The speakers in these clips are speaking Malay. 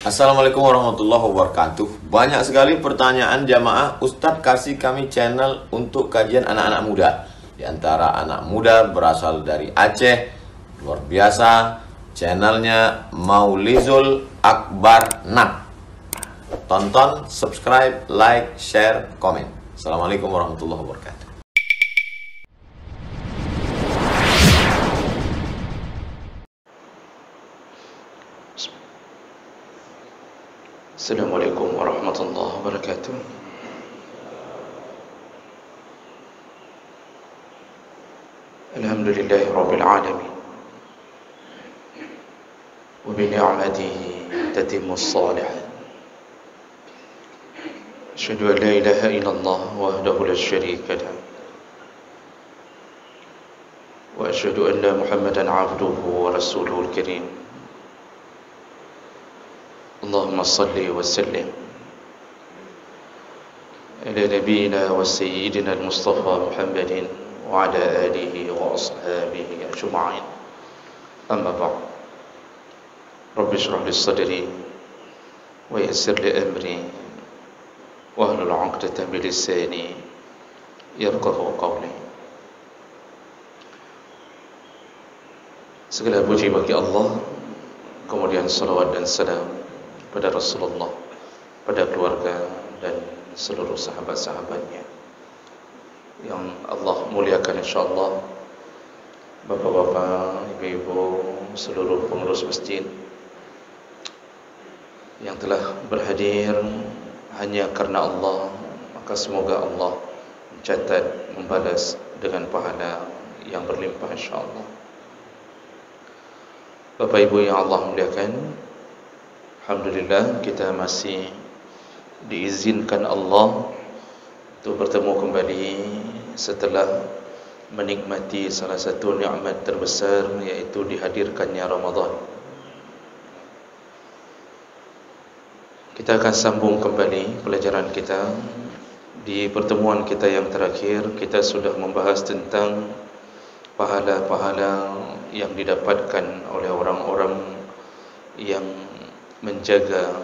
Assalamualaikum warahmatullahi wabarakatuh. Banyak sekali pertanyaan jamaah, Ustadz kasih kami channel untuk kajian anak-anak muda. Di antara anak muda berasal dari Aceh, luar biasa. Channelnya Maulizul Akbar Nak. Tonton, subscribe, like, share, komen. Assalamualaikum warahmatullahi wabarakatuh. Assalamualaikum warahmatullahi wabarakatuh. Alhamdulillahi rabbil alamin. Wa bi ni'matihi tatimmu as-salihat. Asyhadu an la ilaha illallah wahdahu la syarika lah. Wa asyhadu anna Muhammadan 'abduhu wa rasuluhul karim. اللهم صل وسلم على نبينا وسيدنا المصطفى محمد وعلى آله وأصحابه أجمعين. أما بعد، رب اشرح لي صدري ويسر لي أمري واحلل عقدة من لساني يفقهوا قولي. Segala puji bagi Allah, kemudian salawat dan salam pada Rasulullah, pada keluarga dan seluruh sahabat-sahabatnya yang Allah muliakan insyaAllah. Bapak-bapak, ibu-ibu, seluruh pengurus masjid yang telah berhadir hanya karena Allah, maka semoga Allah mencatat, membalas dengan pahala yang berlimpah insyaAllah. Bapak ibu yang Allah muliakan, alhamdulillah kita masih diizinkan Allah untuk bertemu kembali setelah menikmati salah satu nikmat terbesar, yaitu dihadirkannya Ramadan. Kita akan sambung kembali pelajaran kita. Di pertemuan kita yang terakhir, kita sudah membahas tentang pahala-pahala yang didapatkan oleh orang-orang yang menjaga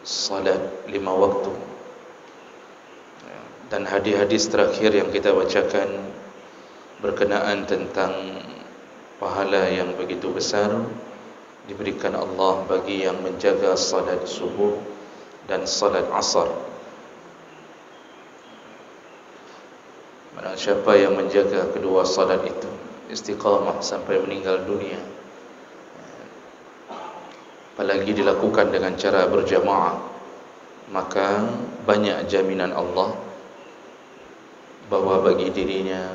salat 5 waktu. Dan hadis-hadis terakhir yang kita bacakan berkenaan tentang pahala yang begitu besar diberikan Allah bagi yang menjaga salat subuh dan salat asar. Barang siapa yang menjaga kedua salat itu istiqamah sampai meninggal dunia, apalagi dilakukan dengan cara berjamaah, maka banyak jaminan Allah bahwa bagi dirinya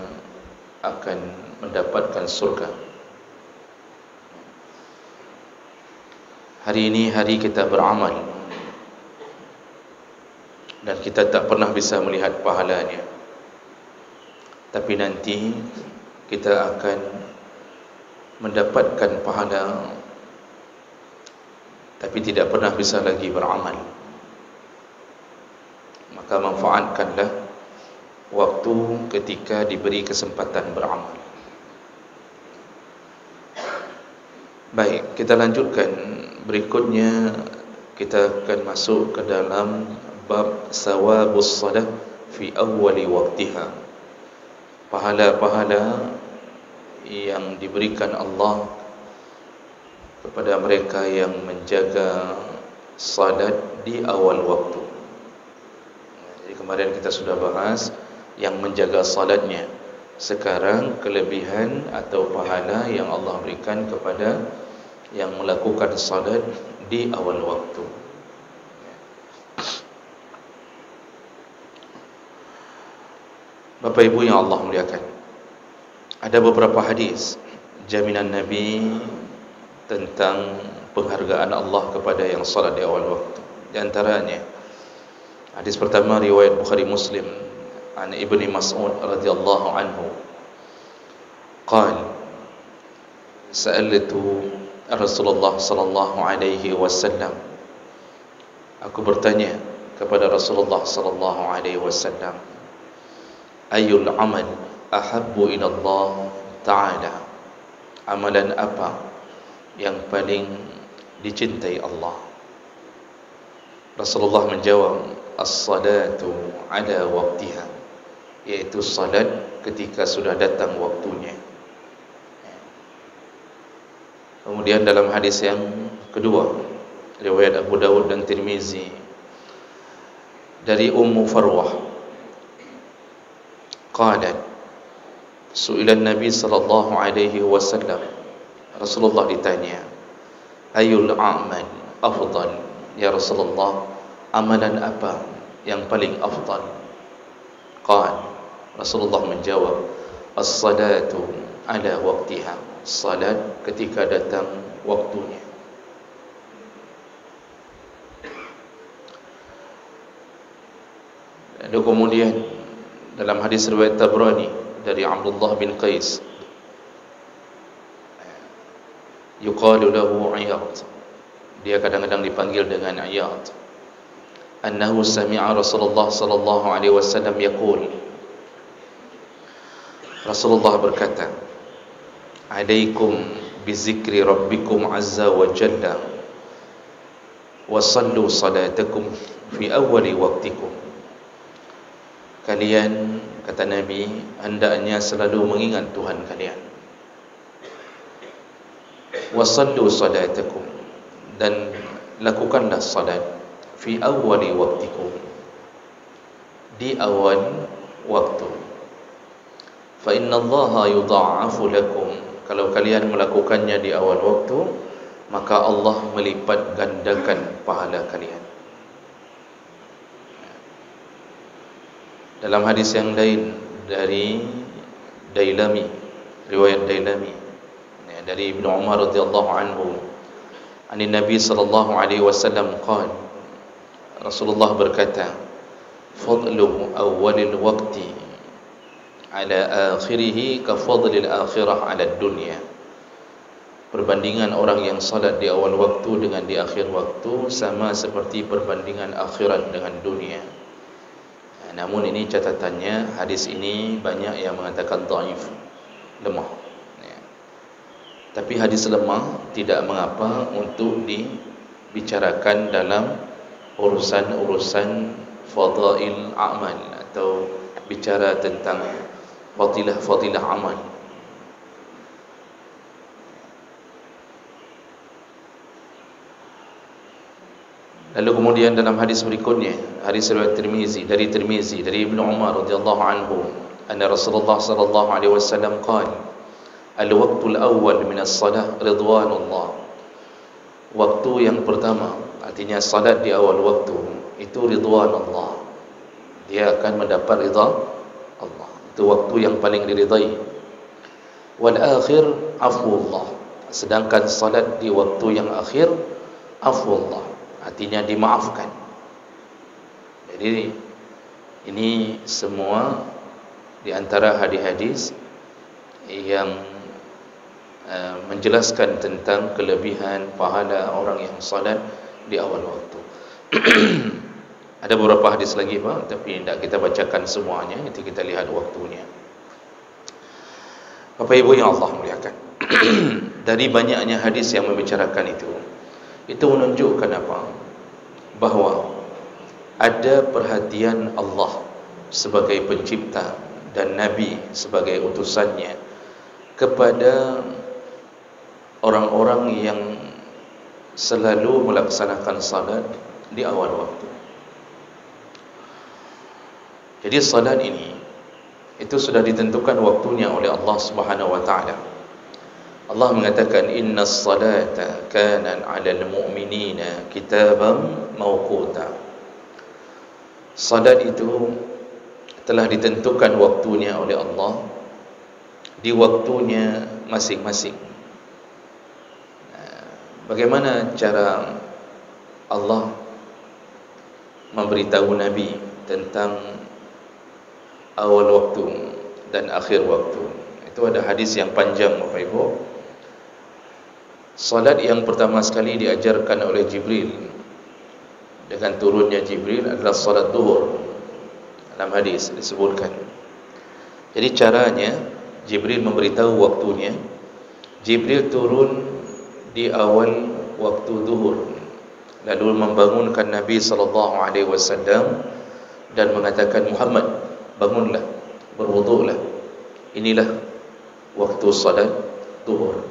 akan mendapatkan surga. Hari ini hari kita beramal, dan kita tak pernah bisa melihat pahalanya. Tapi nanti kita akan mendapatkan pahala, tapi tidak pernah bisa lagi beramal. Maka manfaatkanlah waktu ketika diberi kesempatan beramal. Baik, kita lanjutkan. Berikutnya kita akan masuk ke dalam bab sawabus salat fi awwali waqtiha. Pahala-pahala yang diberikan Allah kepada mereka yang menjaga salat di awal waktu. Jadi kemarin kita sudah bahas yang menjaga salatnya. Sekarang kelebihan atau pahala yang Allah berikan kepada yang melakukan salat di awal waktu. Bapak ibu yang Allah muliakan, ada beberapa hadis jaminan Nabi tentang penghargaan Allah kepada yang salat di awal waktu. Di antaranya hadis pertama riwayat Bukhari Muslim an Ibni Mas'ud radhiyallahu anhu qala sa'altu Rasulullah sallallahu alaihi wasallam, aku bertanya kepada Rasulullah sallallahu alaihi wasallam, ayyul amal ahabbu ila Allah ta'ala, amalan apa yang paling dicintai Allah. Rasulullah menjawab, as-salatu ala waqtiha, iaitu salat ketika sudah datang waktunya. Kemudian dalam hadis yang kedua, riwayat Abu Dawud dan Tirmizi dari Ummu Farwah, qalat, su'ila Nabi sallallahu alaihi wasallam, Rasulullah ditanya, ayul a'mal afdal, ya Rasulullah, amalan apa yang paling afdal? Qala, Rasulullah menjawab, as-salatu ala waqtiha, salat ketika datang waktunya. Dan kemudian dalam hadis riwayat Tabrani dari Abdullah bin Qais, yuqalu lahu Iyad, dia kadang-kadang dipanggil dengan Iyad, annahu sami'a Rasulullah sallallahu alaihi wasallam yaqul, Rasulullah berkata, alaikum bizikri rabbikum azza wa jalla wa sallu salatakum fi awwali waqtikum. Kalian, kata Nabi, hendaknya selalu mengingat Tuhan kalian. Wa sallu salatakum, dan lakukanlah salat fi awwali waqtikum, di awal waktu. Fa inna Allaha yudha'afu lakum, kalau kalian melakukannya di awal waktu, maka Allah melipat gandakan pahala kalian. Dalam hadis yang lain dari Dailami, riwayat Dailami, dari Ibnu Umar radhiyallahu anhu, ani Nabi sallallahu alaihi wasallam qala, Rasulullah berkata, fadlu awwalil waqti ala akhirih ka fadlil akhirah ala dunya. Perbandingan orang yang salat di awal waktu dengan di akhir waktu sama seperti perbandingan akhirat dengan dunia. Namun ini catatannya, hadis ini banyak yang mengatakan dhaif, lemah. Tapi hadis lemah tidak mengapa untuk dibicarakan dalam urusan-urusan fadail amal, atau bicara tentang fadilah amal. Lalu kemudian dalam hadis berikutnya, hadis riwayat Tirmizi, dari Ibnu Umar radhiyallahu anhu, anna Rasulullah sallallahu alaihi wasallam qala, al-waqtul awwal min as-salah ridwanullah. Waktu yang pertama, artinya salat di awal waktu, itu ridwanullah, dia akan mendapat ridha Allah. Itu waktu yang paling diridai. Wal akhir afwullah, sedangkan salat di waktu yang akhir afwullah, artinya dimaafkan. Jadi ini semua di antara hadis-hadis yang menjelaskan tentang kelebihan pahala orang yang salat di awal waktu. Ada beberapa hadis lagi Pak, tapi tidak kita bacakan semuanya, nanti kita lihat waktunya. Bapak Ibu yang Allah muliakan, dari banyaknya hadis yang membicarakan itu menunjukkan apa? Bahawa ada perhatian Allah sebagai pencipta dan Nabi sebagai utusannya kepada orang-orang yang selalu melaksanakan salat di awal waktu. Jadi salat ini itu sudah ditentukan waktunya oleh Allah Subhanahu wa taala. Allah mengatakan, innas salata kanat 'alal mu'minina kitaban mawquta. Salat itu telah ditentukan waktunya oleh Allah di waktunya masing-masing. Bagaimana cara Allah memberitahu Nabi tentang awal waktu dan akhir waktu? Itu ada hadis yang panjang Bapak Ibu. Salat yang pertama sekali diajarkan oleh Jibril dengan turunnya Jibril adalah salat zuhur. Dalam hadis disebutkan. Jadi caranya Jibril memberitahu waktunya. Jibril turun di awal waktu zuhur. lalu membangunkan Nabi SAW dan mengatakan, Muhammad, bangunlah, berwuduklah, inilah waktu salat zuhur.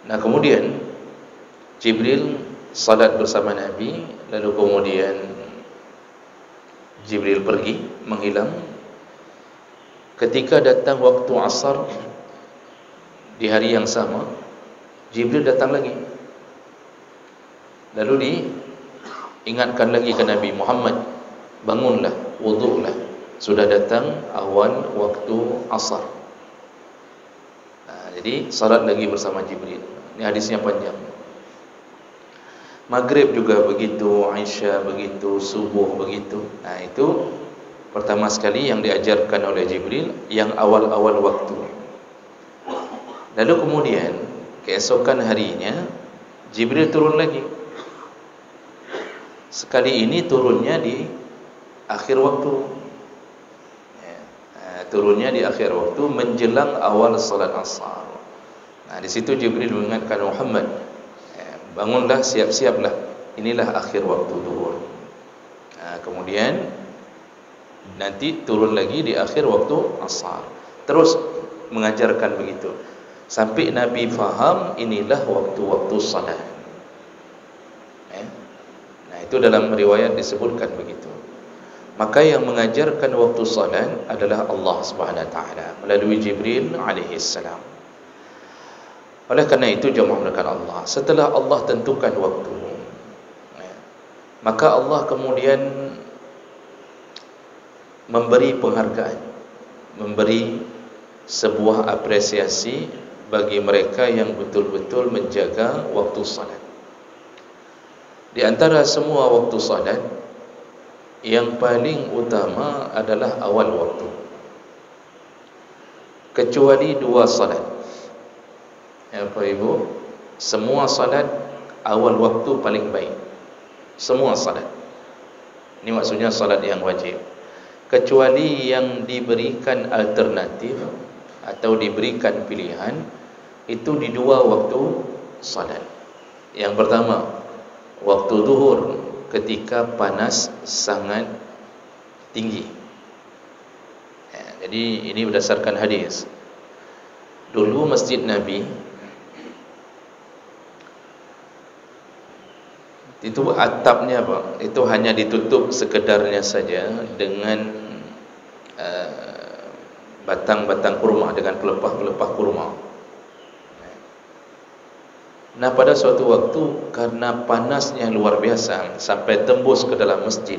Nah, kemudian Jibril salat bersama Nabi, lalu kemudian Jibril pergi, menghilang. Ketika datang waktu asar di hari yang sama, Jibril datang lagi, lalu diingatkan lagi ke Nabi, Muhammad, bangunlah, wuduklah, sudah datang awal waktu asar. Jadi salat lagi bersama Jibril. Ini hadisnya panjang. Maghrib juga begitu, Aisyah begitu, subuh begitu. Nah, itu pertama sekali yang diajarkan oleh Jibril, yang awal-awal waktu. Lalu kemudian keesokan harinya Jibril turun lagi. Sekali ini turunnya di akhir waktu. Turunnya di akhir waktu menjelang awal salat asar. Nah, di situ Jibril mengingatkan Muhammad, bangunlah, siap-siaplah, inilah akhir waktu zuhur. Nah, kemudian nanti turun lagi di akhir waktu asar. Terus mengajarkan begitu sampai Nabi faham inilah waktu-waktu salat. Nah, itu dalam riwayat disebutkan begitu. Maka yang mengajarkan waktu salat adalah Allah Subhanahu wa taala melalui Jibril alaihi salam. Oleh kerana itu, jemaah mulakan Allah, setelah Allah tentukan waktu, maka Allah kemudian memberi penghargaan, memberi sebuah apresiasi bagi mereka yang betul-betul menjaga waktu salat. Di antara semua waktu salat, yang paling utama adalah awal waktu, kecuali dua salat. Bapak Ibu, semua salat awal waktu paling baik. Semua salat. Ini maksudnya salat yang wajib. Kecuali yang diberikan alternatif atau diberikan pilihan, itu di dua waktu salat. Yang pertama, waktu zuhur ketika panas sangat tinggi. Jadi ini berdasarkan hadis. Dulu Masjid Nabi itu atapnya apa? Itu hanya ditutup sekedarnya saja dengan batang-batang kurma, dengan pelepah-pelepah kurma. Nah, pada suatu waktu karena panasnya luar biasa sampai tembus ke dalam masjid,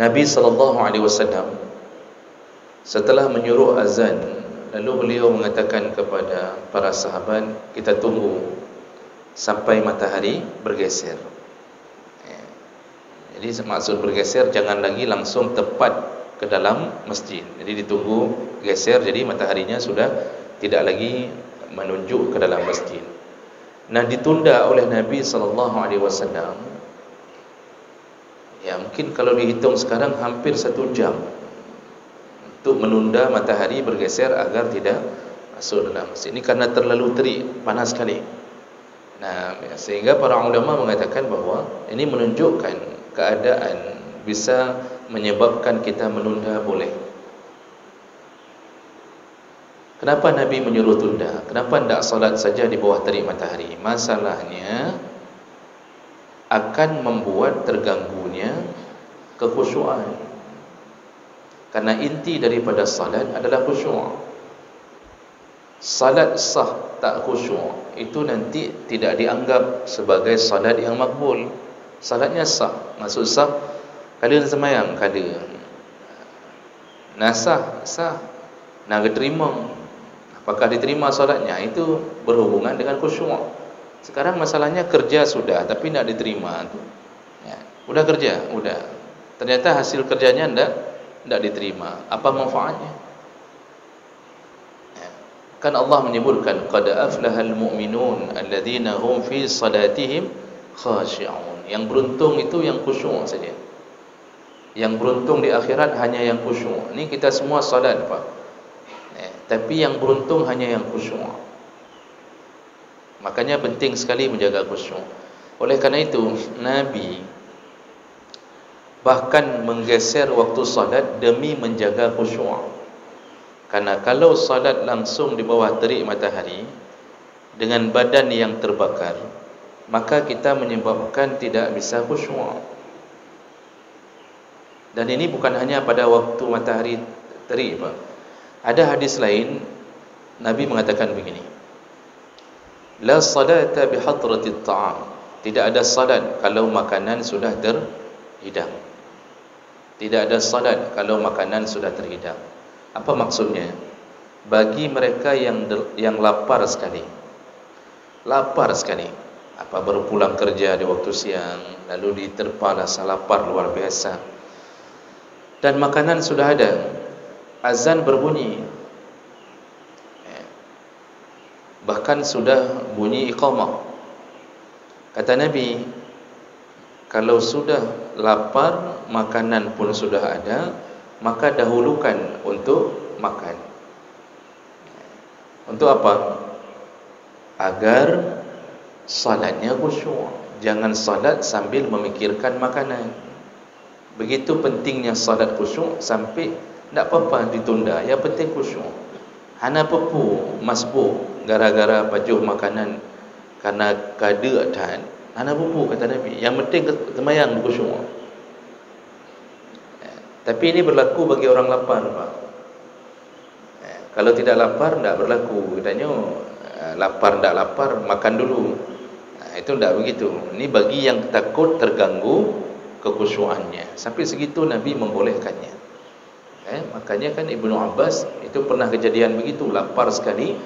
Nabi SAW setelah menyuruh azan, lalu beliau mengatakan kepada para sahabat, kita tunggu sampai matahari bergeser. Jadi maksud bergeser, jangan lagi langsung tepat ke dalam masjid. Jadi ditunggu geser, jadi mataharinya sudah tidak lagi menunjuk ke dalam masjid. Nah, ditunda oleh Nabi SAW. Ya, mungkin kalau dihitung sekarang hampir 1 jam untuk menunda matahari bergeser agar tidak masuk dalam masjid. Ini karena terlalu terik, panas sekali. Nah, sehingga para ulama mengatakan bahawa ini menunjukkan keadaan bisa menyebabkan kita menunda boleh. Kenapa Nabi menyuruh tunda? Kenapa tidak salat saja di bawah terik matahari? Masalahnya akan membuat terganggunya kekhusyuan. Karena inti daripada salat adalah khusyuk. Salat sah tak khusyuk, itu nanti tidak dianggap sebagai salat yang makbul. Salatnya sah, maksud sah, kada sembahyang, kada. Nah, sah, nak diterima. Apakah diterima salatnya, itu berhubungan dengan khusyuk. Sekarang masalahnya kerja sudah, tapi nak diterima tu. Ya, udah kerja, udah. Ternyata hasil kerjanya tidak diterima. Apa manfaatnya? Kan Allah menyebutkan qad aflahal mu'minun alladzina hum fi salatihim khashi'un. Yang beruntung itu yang khusyuk saja. Yang beruntung di akhirat hanya yang khusyuk. Ini kita semua salat, Pak. Tapi yang beruntung hanya yang khusyuk. Makanya penting sekali menjaga khusyuk. Oleh kerana itu, Nabi bahkan menggeser waktu salat demi menjaga khusyuk. Karena kalau salat langsung di bawah terik matahari dengan badan yang terbakar, maka kita menyebabkan tidak bisa khusyuk. Dan ini bukan hanya pada waktu matahari terik, Pak. Ada hadis lain, Nabi mengatakan begini: la salata bihadratit ta'am. Tidak ada salat kalau makanan sudah terhidang. Tidak ada salat kalau makanan sudah terhidang. Apa maksudnya? Bagi mereka yang lapar sekali, baru pulang kerja di waktu siang, lalu diterpa rasa lapar luar biasa, dan makanan sudah ada, azan berbunyi, bahkan sudah bunyi iqamah. Kata Nabi, kalau sudah lapar, makanan pun sudah ada, maka dahulukan untuk makan. Untuk apa? Agar salatnya khusyuk. Jangan salat sambil memikirkan makanan. Begitu pentingnya salat khusyuk, sampai tak apa-apa ditunda, yang penting khusyuk. Hana pepu masbuk gara-gara pajuh makanan karena kada tahan. Hana pepu, kata Nabi, yang penting semayang khusyuk. Tapi ini berlaku bagi orang lapar, Pak. Kalau tidak lapar, tak berlaku. Katanya lapar tak lapar, makan dulu. Itu tak begitu. Ini bagi yang takut terganggu kekhusyuannya. Sampai segitu Nabi membolehkannya. Makanya kan Ibnu Abbas itu pernah kejadian begitu, lapar sekali,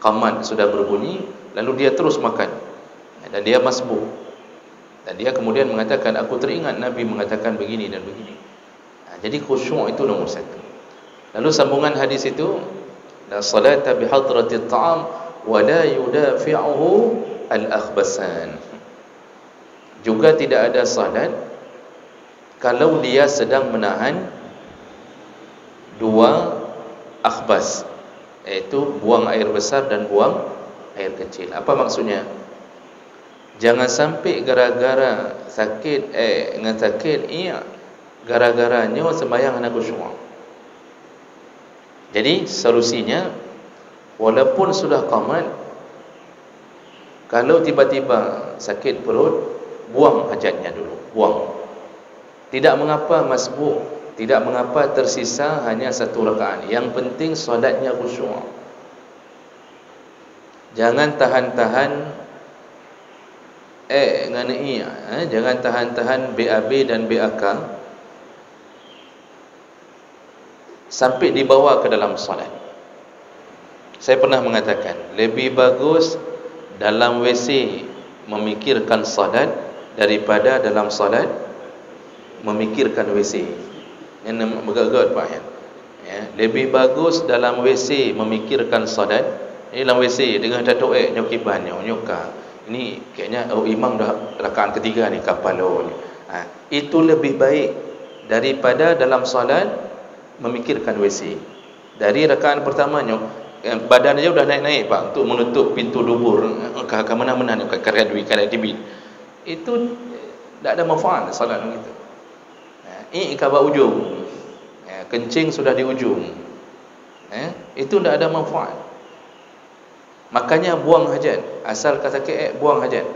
qamat sudah berbunyi, lalu dia terus makan, dan dia masbuk. Dan dia kemudian mengatakan, aku teringat Nabi mengatakan begini dan begini. Jadi khusyuk itu nomor satu. Lalu sambungan hadis itu, la salata bihadratit ta'am wa la yudafi'uhu al-akhbasan. Juga tidak ada salat kalau dia sedang menahan dua akhbas, iaitu buang air besar dan buang air kecil. Apa maksudnya? Jangan sampai gara-gara sakit gara-garanya sembahyang hana khusyuk. Jadi solusinya, walaupun sudah qamat, kalau tiba-tiba sakit perut, buang hajatnya dulu, buang. Tidak mengapa masbuk, tidak mengapa tersisa hanya satu rakaat. Yang penting solatnya khusyuk. Jangan tahan-tahan jangan tahan-tahan BAB dan BAK sampai dibawa ke dalam solat. Saya pernah mengatakan, lebih bagus dalam WC memikirkan solat daripada dalam solat memikirkan WC. Yang bergagal, Pak, ya. Lebih bagus dalam WC memikirkan solat. Ini dalam WC dengan datuk nyokiban nyoka. Ini kayaknya imam dah rakaat ketiga ni kapalo ni. Itu lebih baik daripada dalam solat memikirkan WC. Dari rakaat pertamanya badan dia sudah naik-naik, Pak, untuk menutup pintu dubur ke mana-mana ke karadui karadibin. Itu tak ada manfaat solat begitu. Ikabah ujung, kencing sudah di ujung, itu tak ada manfaat. Makanya buang hajat, asal kata buang hajat,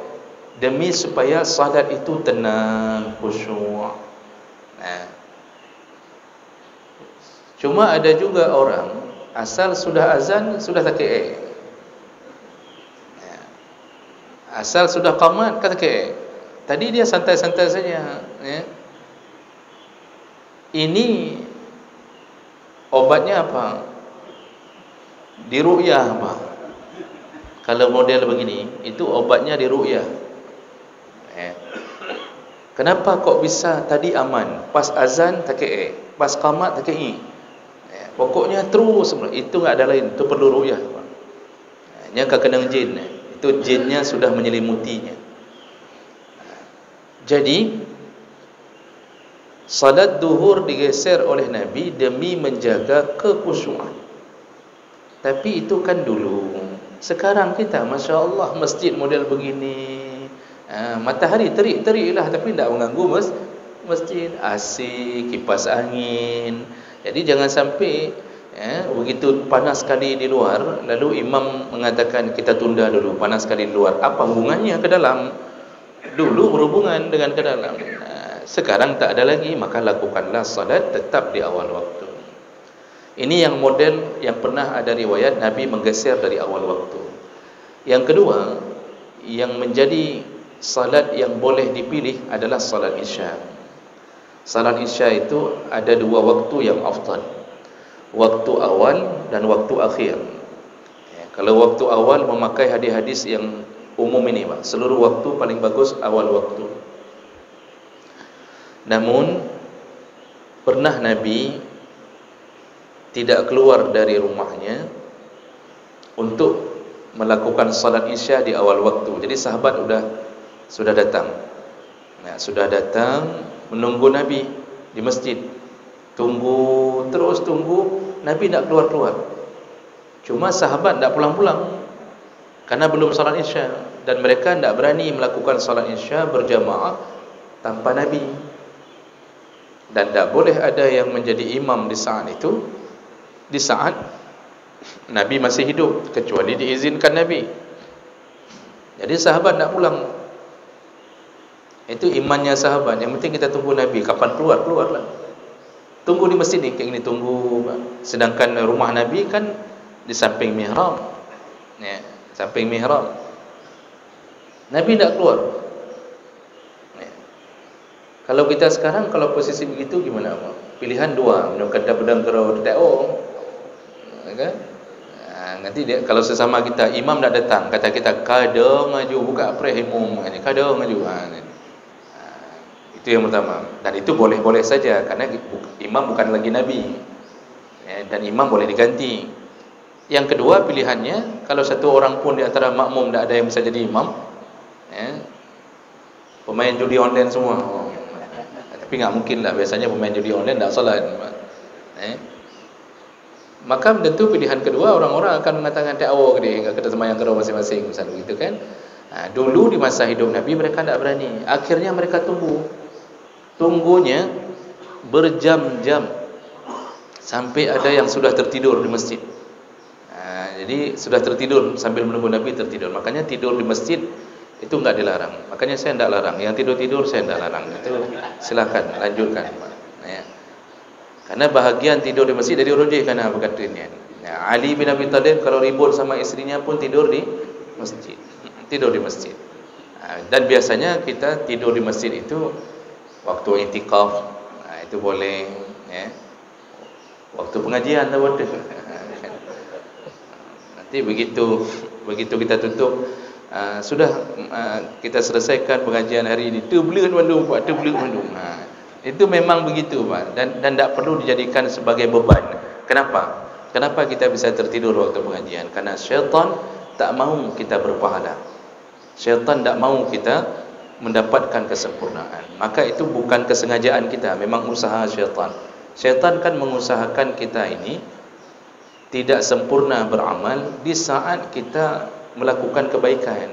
demi supaya solat itu tenang, khusyuk. Cuma ada juga orang asal sudah azan sudah sakit, asal sudah qamat kata tadi dia santai-santai saja, Ini obatnya apa? Diru'yah, Pak. Kalau model begini, itu obatnya diru'yah. Kenapa kok bisa tadi aman, pas azan takik, pas qamat takik? Pokoknya terus, itu tak ada lain, itu perlu ru'yah. Ini akan kena jin, itu jinnya sudah menyelimutinya. Jadi salat duhur digeser oleh Nabi demi menjaga kekhusyuan. Tapi itu kan dulu. Sekarang kita, Masya Allah, masjid model begini, matahari terik-terik lah, tapi tidak mengganggu masjid, AC, kipas angin. Jadi jangan sampai begitu panas sekali di luar, lalu imam mengatakan kita tunda dulu, panas sekali di luar. Apa hubungannya ke dalam? Dulu berhubungan dengan ke dalam. Sekarang tak ada lagi, maka lakukanlah salat tetap di awal waktu. Ini yang model yang pernah ada riwayat Nabi menggeser dari awal waktu. Yang kedua, yang menjadi salat yang boleh dipilih adalah salat Isya. Salat Isya itu ada dua waktu yang afdal, waktu awal dan waktu akhir. Kalau waktu awal memakai hadis-hadis yang umum ini, Pak, seluruh waktu paling bagus awal waktu. Namun pernah Nabi tidak keluar dari rumahnya untuk melakukan salat Isya di awal waktu. Jadi sahabat sudah datang. Sudah datang menunggu Nabi di masjid. Terus tunggu, Nabi tak keluar-keluar. Cuma sahabat tak pulang-pulang karena belum salat Isya, dan mereka tak berani melakukan salat Isya berjamaah tanpa Nabi. Dan tak boleh ada yang menjadi imam di saat itu, di saat Nabi masih hidup, kecuali diizinkan Nabi. Jadi sahabat nak pulang. Itu imannya sahabat. Yang penting kita tunggu Nabi. Kapan keluar, keluarlah. Tunggu di masjid ni, kayak ini tunggu. Sedangkan rumah Nabi kan di samping mihrab, samping mihrab. Nabi tak keluar. Kalau kita sekarang, kalau posisi begitu gimana? Pilihan dua, minum kada pedang kerau kan? Nanti dia, kalau sesama kita, imam dah datang, kata kita kada ngaju, buka prehimum, kada ngaju. Itu yang pertama. Dan itu boleh-boleh saja, karena imam bukan lagi Nabi, dan imam boleh diganti. Yang kedua pilihannya, kalau satu orang pun di antara makmum tak ada yang bisa jadi imam, pemain judi online semua. Tapi tak mungkin lah, biasanya pemain judi online tak salat. Maka tentu pilihan kedua, orang-orang akan mengatakan ta'awa dia, kata semayang kerau masing-masing, misalnya begitu kan. Dulu di masa hidup Nabi mereka tak berani. Akhirnya mereka tunggunya berjam-jam, sampai ada yang sudah tertidur di masjid. Jadi sudah tertidur sambil menunggu Nabi, tertidur. Makanya tidur di masjid itu enggak dilarang. Makanya saya tidak larang. Yang tidur-tidur saya tidak larang. Itu silakan lanjutkan. Karena bahagian tidur di masjid dari rojih karena berkatanya. Ali bin Abi Thalib kalau ribut sama istrinya pun tidur di masjid. Tidur di masjid. Dan biasanya kita tidur di masjid itu waktu i'tikaf, itu boleh, waktu pengajian boleh. Nanti begitu kita tutup, sudah kita selesaikan pengajian hari ini, terbelut mandum Pak, terbelut mandum. Itu memang begitu Pak, dan tak perlu dijadikan sebagai beban. Kenapa? Kenapa kita bisa tertidur waktu pengajian? Karena syaitan tak mahu kita berpahala. Syaitan tak mahu kita mendapatkan kesempurnaan. Maka itu bukan kesengajaan kita, memang usaha syaitan. Syaitan kan mengusahakan kita ini tidak sempurna beramal di saat kita melakukan kebaikan.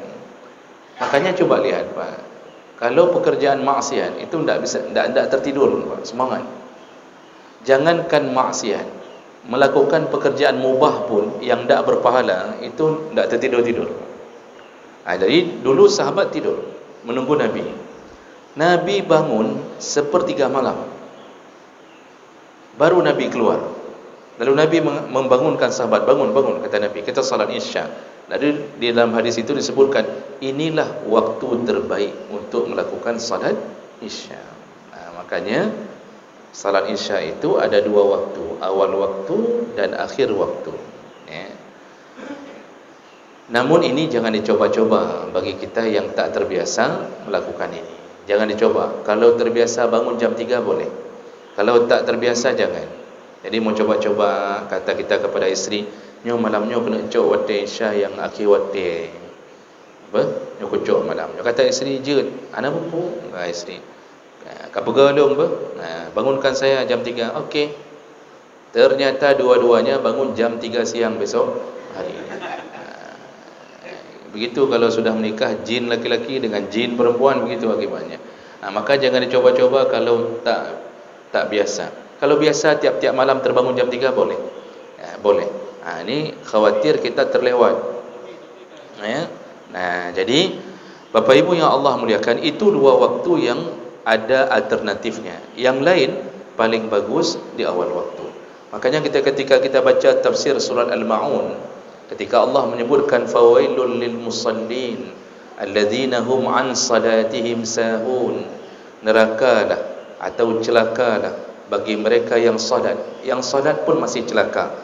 Makanya coba lihat Pak, kalau pekerjaan maksiat itu tidak tertidur Pak, semangat. Jangankan maksiat, melakukan pekerjaan mubah pun yang tidak berpahala itu tidak tertidur-tidur. Jadi dulu sahabat tidur menunggu Nabi. Nabi bangun sepertiga malam, baru Nabi keluar. Lalu Nabi membangunkan sahabat, bangun, kata Nabi, kita salat Isya. Lalu di dalam hadis itu disebutkan, inilah waktu terbaik untuk melakukan salat Isya. Makanya salat Isya itu ada dua waktu, awal waktu dan akhir waktu. Namun ini jangan dicoba-coba bagi kita yang tak terbiasa melakukan ini. Jangan dicoba. Kalau terbiasa bangun jam 3 boleh. Kalau tak terbiasa jangan. Jadi mau coba-coba, kata kita kepada isteri, nyo malamnya kena cok wate Isya yang akhir wate. Apa? Nyo kocok malam. Nyo kata isteri, "Jut, ana buku." Isteri. Kapega dong, bangunkan saya jam 3. Okey. Ternyata dua-duanya bangun jam 3 siang besok hari. Begitu kalau sudah menikah, jin laki-laki dengan jin perempuan, begitu akibatnya. Maka jangan dicoba-coba kalau tak biasa. Kalau biasa tiap-tiap malam terbangun jam 3 boleh. Boleh. Ini khawatir kita terlewat. Jadi Bapak Ibu yang Allah muliakan, itu dua waktu yang ada alternatifnya. Yang lain paling bagus di awal waktu. Makanya ketika kita baca tafsir surat Al-Ma'un, ketika Allah menyebutkan fawailul lil musallin alladzina hum an salatihim sahun, nerakalah atau celakalah bagi mereka yang salat. Yang salat pun masih celaka.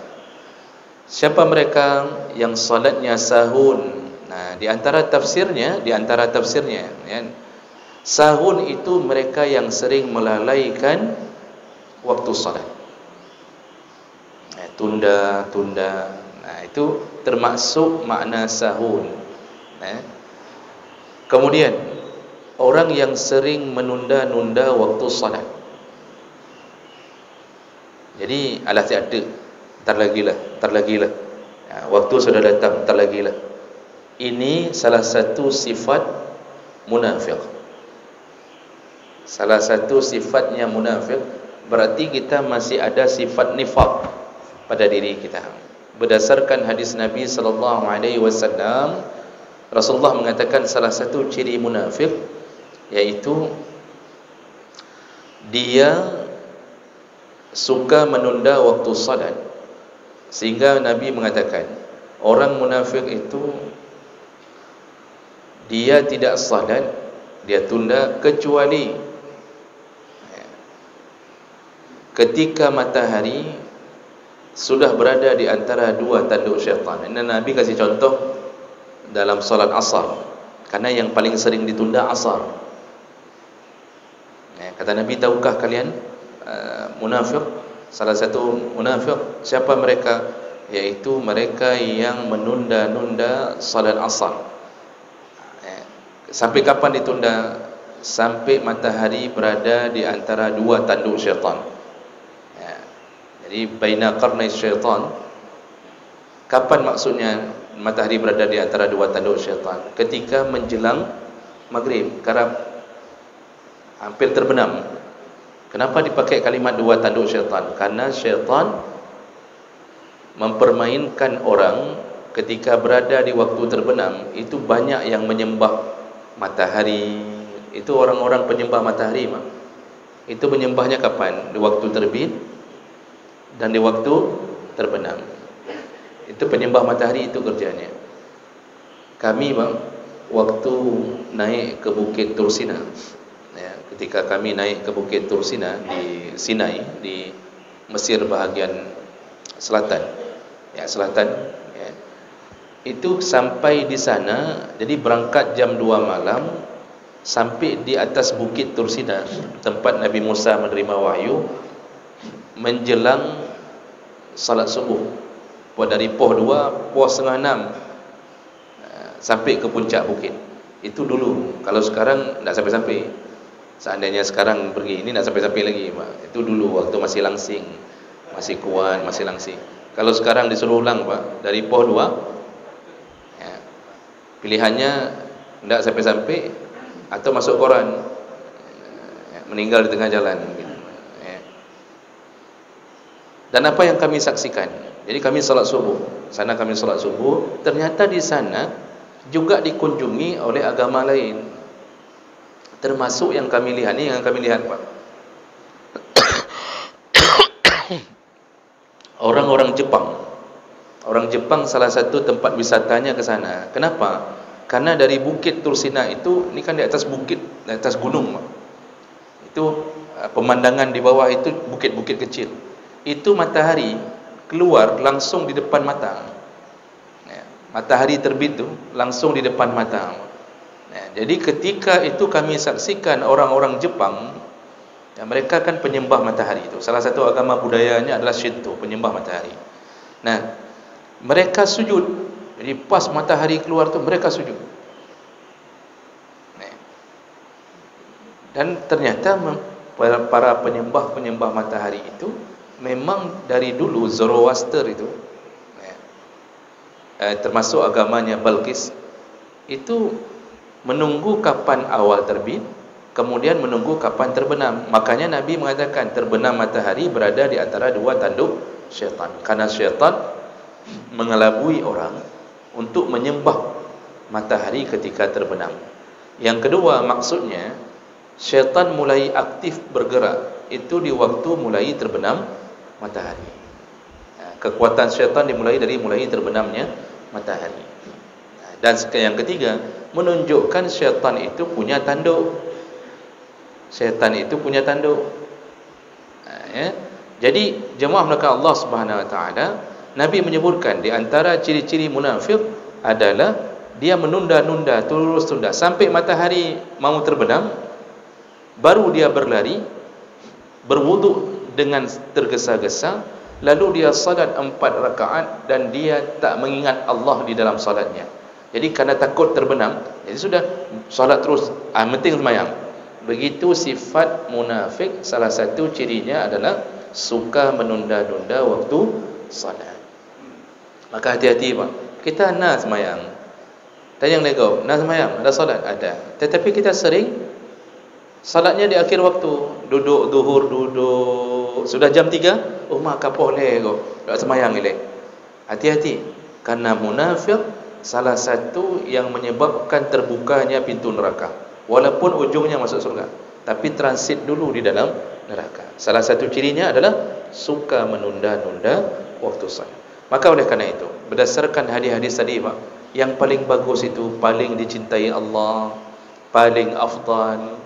Siapa mereka yang salatnya sahun? Di antara tafsirnya ya, sahun itu mereka yang sering melalaikan waktu salat. Tunda. Itu termasuk makna sahun. Kemudian orang yang sering menunda-nunda waktu salat. Jadi alas ada, entar lagilah. Waktu sudah datang, entar lagilah. Ini salah satu sifat munafik. Salah satu sifatnya munafik, berarti kita masih ada sifat nifaq pada diri kita. Berdasarkan hadis Nabi sallallahu alaihi wasallam, Rasulullah mengatakan salah satu ciri munafik yaitu dia suka menunda waktu salat. Sehingga Nabi mengatakan orang munafik itu dia tidak salat, dia tunda kecuali ketika matahari sudah berada di antara dua tanduk syaitan. Ini Nabi kasih contoh dalam salat asar, karena yang paling sering ditunda asar. Kata Nabi, tahukah kalian munafik? Salah satu munafik, siapa mereka? Yaitu mereka yang menunda-nunda salat asar. Sampai kapan ditunda? Sampai matahari berada di antara dua tanduk syaitan. Jadi baina qarnai syaitan. Kapan maksudnya matahari berada di antara dua tanduk syaitan? Ketika menjelang maghrib, karab hampir terbenam. Kenapa dipakai kalimat dua tanduk syaitan? Karena syaitan mempermainkan orang ketika berada di waktu terbenam. Itu banyak yang menyembah matahari. Itu orang-orang penyembah matahari. Itu menyembahnya kapan? Di waktu terbit dan di waktu terbenam. Itu penyembah matahari, itu kerjanya. Kami waktu naik ke Bukit Tursina, ketika kami naik ke Bukit Tursina di Sinai, di Mesir bahagian selatan, itu sampai di sana, jadi berangkat jam 2 malam, sampai di atas Bukit Tursina, tempat Nabi Musa menerima wahyu, menjelang salat subuh. Dari pukul 2, pukul setengah 6 sampai ke puncak bukit. Itu dulu. Kalau sekarang tak sampai-sampai. Seandainya sekarang pergi, ini tak sampai-sampai lagi, Pak. Itu dulu waktu masih langsing, masih kuat, masih langsing. Kalau sekarang disuruh ulang, Pak, dari pukul 2, pilihannya tak sampai-sampai atau masuk koran, meninggal di tengah jalan mungkin. Dan apa yang kami saksikan, jadi kami salat subuh, ternyata di sana juga dikunjungi oleh agama lain, termasuk yang kami lihat, Pak, orang-orang Jepang. Orang Jepang salah satu tempat wisatanya ke sana. Kenapa? Karena dari Bukit Tursina itu, ini kan di atas bukit, di atas gunung, Pak. Itu pemandangan di bawah itu bukit-bukit kecil. Itu matahari keluar langsung di depan mata. Matahari terbit tu langsung di depan mata. Jadi ketika itu kami saksikan orang-orang Jepang, mereka kan penyembah matahari itu. Salah satu agama budayanya adalah Shinto, penyembah matahari. Mereka sujud. Jadi pas matahari keluar tu mereka sujud. Dan ternyata para penyembah matahari itu memang dari dulu Zoroaster itu, termasuk agamanya Balqis, itu menunggu kapan awal terbit, kemudian menunggu kapan terbenam. Makanya Nabi mengatakan terbenam matahari berada di antara dua tanduk syaitan, karena syaitan mengelabui orang untuk menyembah matahari ketika terbenam. Yang kedua, maksudnya syaitan mulai aktif bergerak itu di waktu mulai terbenam matahari. Kekuatan syaitan dimulai dari mulai terbenamnya matahari. Dan yang ketiga, menunjukkan syaitan itu punya tanduk. Syaitan itu punya tanduk. Jadi jemaah melakukan Allah Subhanahu Wa Taala, Nabi menyebutkan di antara ciri-ciri munafik adalah dia menunda-nunda, terus tunda sampai matahari mau terbenam, baru dia berlari, berwuduk dengan tergesa-gesa, lalu dia salat 4 rakaat dan dia tak mengingat Allah di dalam salatnya. Jadi kerana takut terbenam, jadi sudah salat terus, penting sembahyang. Begitu sifat munafik, salah satu cirinya adalah suka menunda-nunda waktu salat. Maka hati-hati Pak. Kita nak sembahyang, tak yang lego, nak sembahyang, ada salat, ada. Tetapi kita sering salatnya di akhir waktu, duduk zuhur, duduk sudah jam 3, oh mak kapok lego, tak sembahyang leh. Hati-hati, karena munafik salah satu yang menyebabkan terbukanya pintu neraka. Walaupun ujungnya masuk surga, tapi transit dulu di dalam neraka. Salah satu cirinya adalah suka menunda-nunda waktu salat. Maka oleh kerana itu, berdasarkan hadis-hadis tadi Pak, yang paling bagus itu, paling dicintai Allah, paling afdal,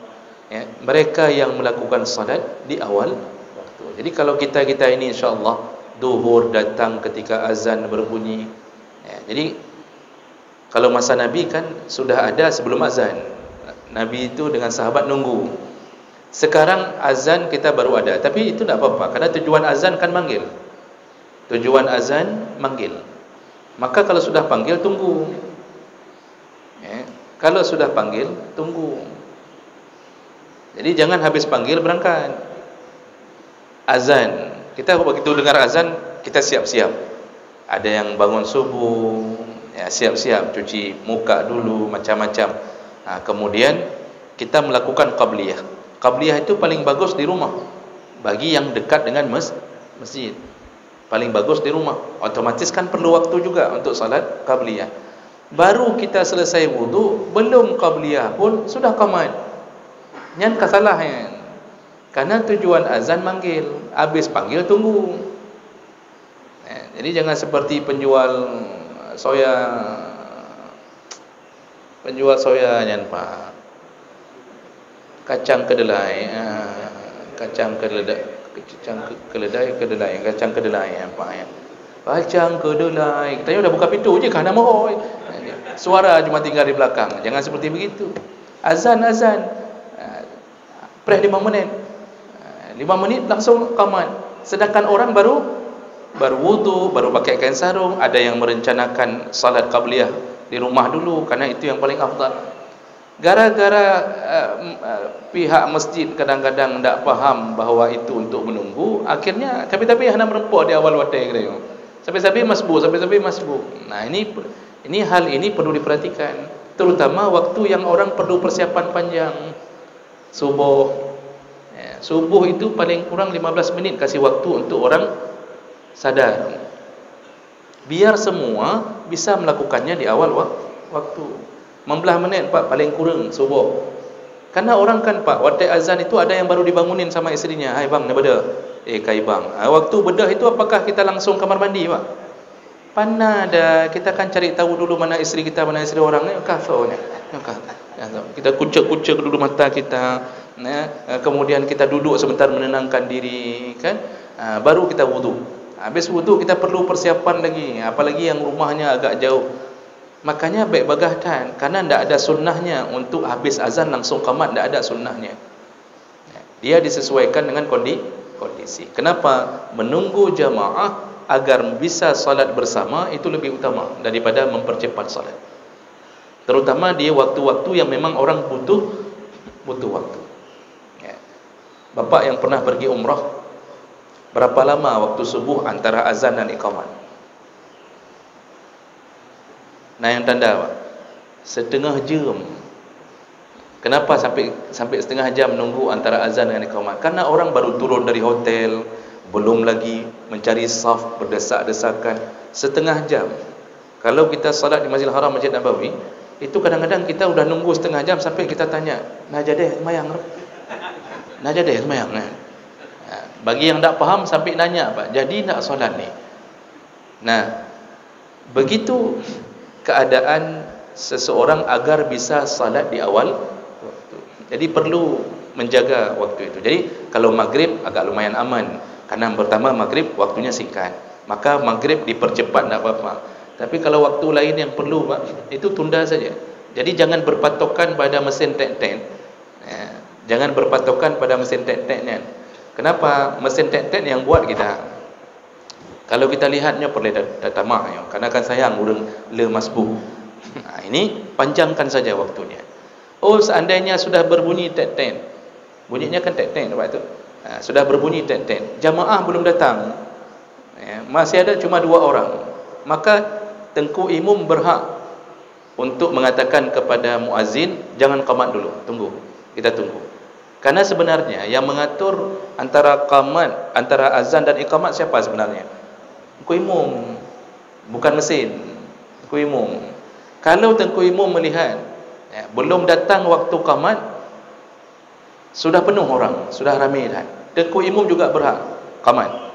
ya, mereka yang melakukan salat di awal waktu. Jadi kalau kita ini insya-Allah zuhur datang ketika azan berbunyi. Ya, jadi kalau masa Nabi kan sudah ada sebelum azan. Nabi itu dengan sahabat nunggu. Sekarang azan kita baru ada, tapi itu tak apa-apa, karena tujuan azan kan manggil. Tujuan azan manggil. Maka kalau sudah panggil, tunggu. Ya, kalau sudah panggil, tunggu. Jadi jangan habis panggil berangkat. Azan, kita begitu dengar azan, kita siap-siap. Ada yang bangun subuh, ya, siap-siap cuci muka dulu, macam-macam. Kemudian kita melakukan qabliyah. Qabliyah itu paling bagus di rumah, bagi yang dekat dengan masjid. Paling bagus di rumah. Otomatis kan perlu waktu juga untuk salat qabliyah. Baru kita selesai wudu, belum qabliyah pun sudah qamat. Nyan kasalah ya. Karena tujuan azan manggil, habis panggil tunggu. Jadi jangan seperti penjual soya nyan Pak. Kacang kedelai, kacang kedelai apa ya? Kacang kedelai. Katanya udah buka pintu je kan nama oi. Suara cuma tinggal di belakang. Jangan seperti begitu. Azan. Preh 5 menit. 5 menit langsung qamat. Sedangkan orang baru wudu, baru pakai kain sarung, ada yang merencanakan salat qabliyah di rumah dulu, karena itu yang paling afdal. Gara-gara pihak masjid kadang-kadang tidak faham bahawa itu untuk menunggu, akhirnya tapi hanya merempok di awal waktu gitu. Sampai masbuk. Nah, ini hal ini perlu diperhatikan, terutama waktu yang orang perlu persiapan panjang. Subuh. Ya, subuh itu paling kurang 15 menit kasih waktu untuk orang sadar. Biar semua bisa melakukannya di awal waktu. 15 menit Pak paling kurang subuh. Karena orang kan Pak, waktu azan itu ada yang baru dibangunin sama istrinya. Hai bang, nak bedah. Kai bang. Waktu bedah itu apakah kita langsung kamar mandi Pak? Pana dah, kita kan cari tahu dulu mana istri kita, mana istri orang ni. Kafaunya. Kita kucek-kucek dulu mata kita. Kemudian kita duduk sebentar menenangkan diri, kan? Baru kita wudu. Habis wudu kita perlu persiapan lagi, apalagi yang rumahnya agak jauh. Makanya baik bagahkan, karena tidak ada sunnahnya untuk habis azan langsung qamat, tidak ada sunnahnya. Dia disesuaikan dengan kondisi. Kenapa? Menunggu jamaah agar bisa salat bersama itu lebih utama daripada mempercepat salat. Terutama di waktu-waktu yang memang orang butuh waktu. Bapak yang pernah pergi umrah, berapa lama waktu subuh antara azan dan iqamat? Nah, yang tanda Pak, setengah jam. Kenapa sampai setengah jam menunggu antara azan dengan iqamah? Karena orang baru turun dari hotel, belum lagi mencari saf berdesak-desakan, setengah jam. Kalau kita salat di Masjidil Haram, Masjid Nabawi, itu kadang-kadang kita udah nunggu setengah jam sampai kita tanya, "Najadeh semayang?" Najadeh semayang kan? Bagi yang tak faham sampai nanya, "Pak, jadi nak solat ni?" Nah, begitu keadaan seseorang agar bisa salat di awal waktu. Jadi perlu menjaga waktu itu. Jadi kalau maghrib agak lumayan aman, karena pertama maghrib waktunya singkat, maka maghrib dipercepat, tak apa-apa. Tapi kalau waktu lain yang perlu, Pak, itu tunda saja. Jadi jangan berpatokan pada mesin tek-tek. Jangan berpatokan pada mesin tek-teknya. Kenapa? Mesin tek-tek yang buat kita. Kalau kita lihatnya perlu tamak, ya. Karena kan sayang urang le masbuk. Ini panjangkan saja waktunya. Oh, seandainya sudah berbunyi tek-tek. Bunyinya kan tek-tek Pak itu. Sudah berbunyi tek-tek. Jamaah belum datang. Masih ada cuma 2 orang. Maka Tengku Imam berhak untuk mengatakan kepada muazzin, "Jangan qamat dulu, tunggu. Kita tunggu." Karena sebenarnya yang mengatur antara qamat, antara azan dan iqamat siapa sebenarnya? Tengku Imam, bukan mesin. Tengku Imam. Kalau Tengku Imam melihat belum datang waktu qamat, sudah penuh orang, sudah ramai dah, Tengku Imam juga berhak qamat.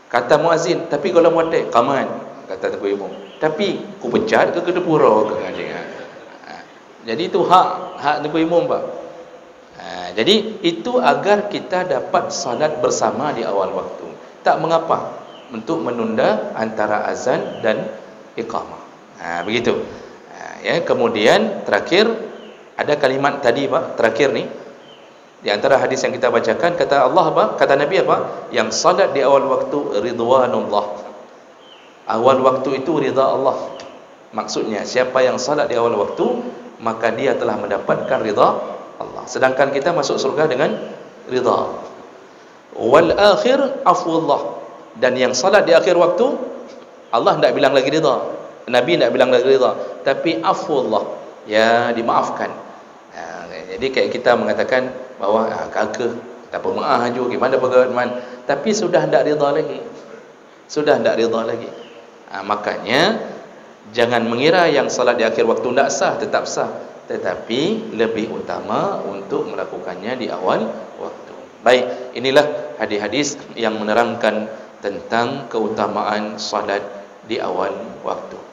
Kata muazzin, "Tapi kalau muatik qamat," kata Tengku Imam. "Tapi ku pecat ke kedepura ke anjing." Jadi itu hak Tengku Imam, Pak. Jadi itu agar kita dapat salat bersama di awal waktu. Tak mengapa untuk menunda antara azan dan iqamah. Begitu. Ya, kemudian terakhir ada kalimat tadi, Pak, terakhir ni di antara hadis yang kita bacakan, kata Allah apa? Kata Nabi apa? Yang salat di awal waktu ridwanullah. Awal waktu itu ridha Allah. Maksudnya siapa yang salat di awal waktu, maka dia telah mendapatkan ridha Allah. Sedangkan kita masuk surga dengan ridha. Wal akhir afwullah. Dan yang salat di akhir waktu, Allah tidak bilang lagi ridha, Nabi tidak bilang lagi ridha, tapi afwullah, ya dimaafkan. Jadi kayak kita mengatakan bahawa kakak tak pemaafaju gimana bagaimana, tapi sudah tidak ridha lagi. Sudah tidak ridha lagi. Makanya jangan mengira yang salat di akhir waktu tidak sah, tetap sah, tetapi lebih utama untuk melakukannya di awal waktu. Baik, inilah hadis-hadis yang menerangkan tentang keutamaan salat di awal waktu.